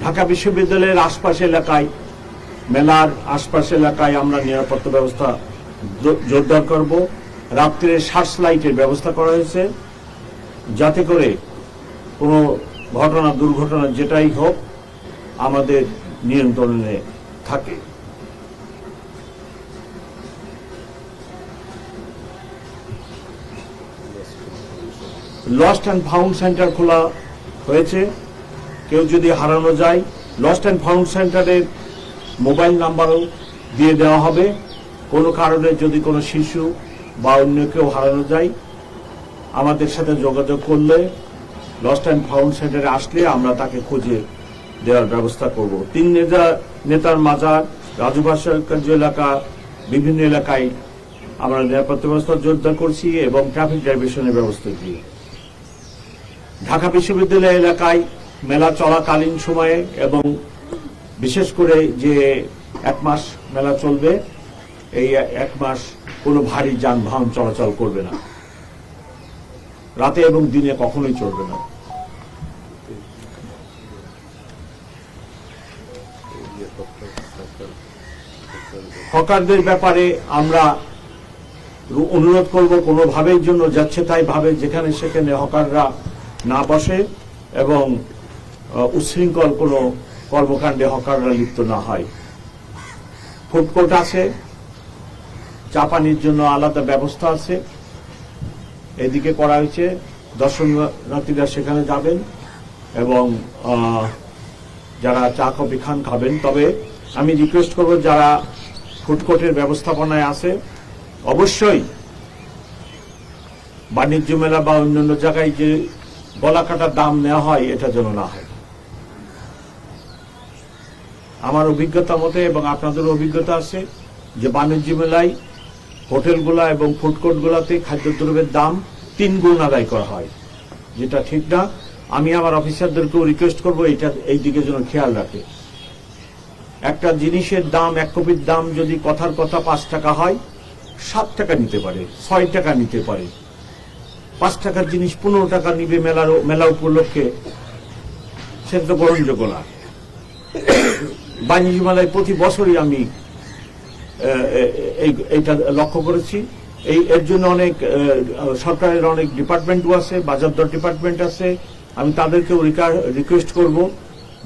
ঢাকা বিশ্ববিদ্যালয়ের আশপাশ এলাকায়, মেলার আশপাশ এলাকায় আমরা নিরাপত্তা ব্যবস্থা জোরদার করব। রাত্রে সার্চ লাইটের ব্যবস্থা করা হয়েছে, যাতে করে কোনো ঘটনা দুর্ঘটনা যেটাই হোক আমাদের নিয়ন্ত্রণে থাকে। লস্ট অ্যান্ড ফাউন্ড সেন্টার খোলা হয়েছে। কেউ যদি হারানো যায়, লস্ট অ্যান্ড ফাউন্ড সেন্টারের মোবাইল নাম্বারও দিয়ে দেওয়া হবে। কোনো কারণে যদি কোনো শিশু বা অন্য কেউ হারানো যায়, আমাদের সাথে যোগাযোগ করলে, লস্ট অ্যান্ড ফাউন্ড সেন্টারে আসলে আমরা তাকে খুঁজে দেওয়ার ব্যবস্থা করব। 3 নেতার মাজার, রাজু ভাস্কর্য এলাকা, বিভিন্ন এলাকায় আমরা নিরাপত্তা ব্যবস্থা জোরদার করছি এবং ট্রাফিক ডাইভারশনের ব্যবস্থা দিয়ে ঢাকা বিশ্ববিদ্যালয় এলাকায় মেলা চলাকালীন সময়ে এবং বিশেষ করে যে 1 মাস মেলা চলবে, এই 1 মাস কোনো ভারী যানবাহন চলাচল করবে না, রাতে এবং দিনে কখনোই চলবে না। হকারদের ব্যাপারে আমরা অনুরোধ করব, কোনোভাবেই জন্য যাচ্ছে তাই ভাবে যেখানে সেখানে হকাররা না বসে এবং উচ্ছৃঙ্খল কোনো কর্মকাণ্ডে হকাররা লিপ্ত না হয়। ফুডকোর্ট আছে, চা পানির জন্য আলাদা ব্যবস্থা আছে, এদিকে করা হয়েছে। দর্শনার্থীরা সেখানে যাবেন এবং যারা চা কফি খাবেন। তবে আমি রিকোয়েস্ট করব, যারা ফুডকোর্টের ব্যবস্থাপনায় আছে, অবশ্যই বাণিজ্য মেলা বা অন্যান্য জায়গায় যে গলা কাটার দাম নেওয়া হয়, এটা যেন না হয়। আমার অভিজ্ঞতা মতে এবং আপনাদের অভিজ্ঞতা আছে যে বাণিজ্য মেলায় হোটেলগুলা এবং ফুডকোর্টগুলাতে খাদ্যদ্রব্যের দাম 3 গুণ আদায় করা হয়, যেটা ঠিক না। আমি আমার অফিসারদেরকেও রিকোয়েস্ট করব এই দিকে যেন খেয়াল রাখে। একটা জিনিসের দাম, 1 কপির দাম যদি কথার কথা 5 টাকা হয়, 7 টাকা নিতে পারে, 6 টাকা নিতে পারে। 5 টাকার জিনিস 15 টাকা নিবে মেলা উপলক্ষে, সেটা তো গ্রহণযোগ্য না। বাণিজ্য মেলায় প্রতি বছরই আমি এইটা লক্ষ্য করেছি। এর জন্য অনেক সরকারের অনেক ডিপার্টমেন্টও আছে, বাজার দর ডিপার্টমেন্ট আছে। আমি তাদেরকেও রিকোয়েস্ট করব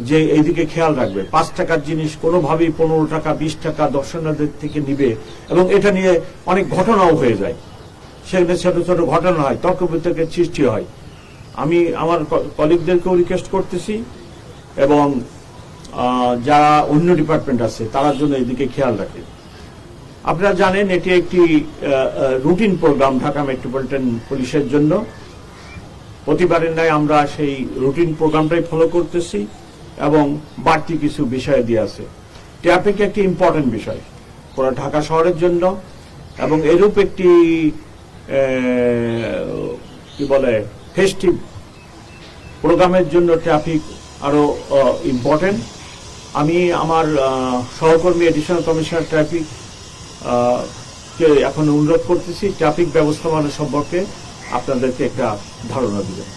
যে এইদিকে খেয়াল রাখবে। 5 টাকার জিনিস কোনোভাবেই 15 টাকা 20 টাকা দর্শনার্থীদের থেকে নিবে এবং এটা নিয়ে অনেক ঘটনাও হয়ে যায়। সেখানে ছোট ছোট ঘটনা হয়, তর্ক বিতর্কের সৃষ্টি হয়। আমি আমার কলিগদেরকেও রিকোয়েস্ট করতেছি এবং যারা অন্য ডিপার্টমেন্ট আছে তার জন্য এদিকে খেয়াল রাখে। আপনারা জানেন এটি একটি রুটিন প্রোগ্রাম ঢাকা মেট্রোপলিটন পুলিশের জন্য। প্রতিবারের ন্যায় আমরা সেই রুটিন প্রোগ্রামটাই ফলো করতেছি এবং বাড়তি কিছু বিষয় দিয়ে আছে। ট্রাফিক একটি ইম্পর্টেন্ট বিষয় পুরো ঢাকা শহরের জন্য এবং এরূপ একটি কি বলে ফেস্টিভ প্রোগ্রামের জন্য ট্রাফিক আরো ইম্পর্টেন্ট। আমি আমার সহকর্মী এডিশনাল কমিশনার ট্রাফিক কে এখন অনুরোধ করতেছি ট্রাফিক ব্যবস্থাপনা সম্পর্কে আপনাদেরকে একটা ধারণা দিবেন।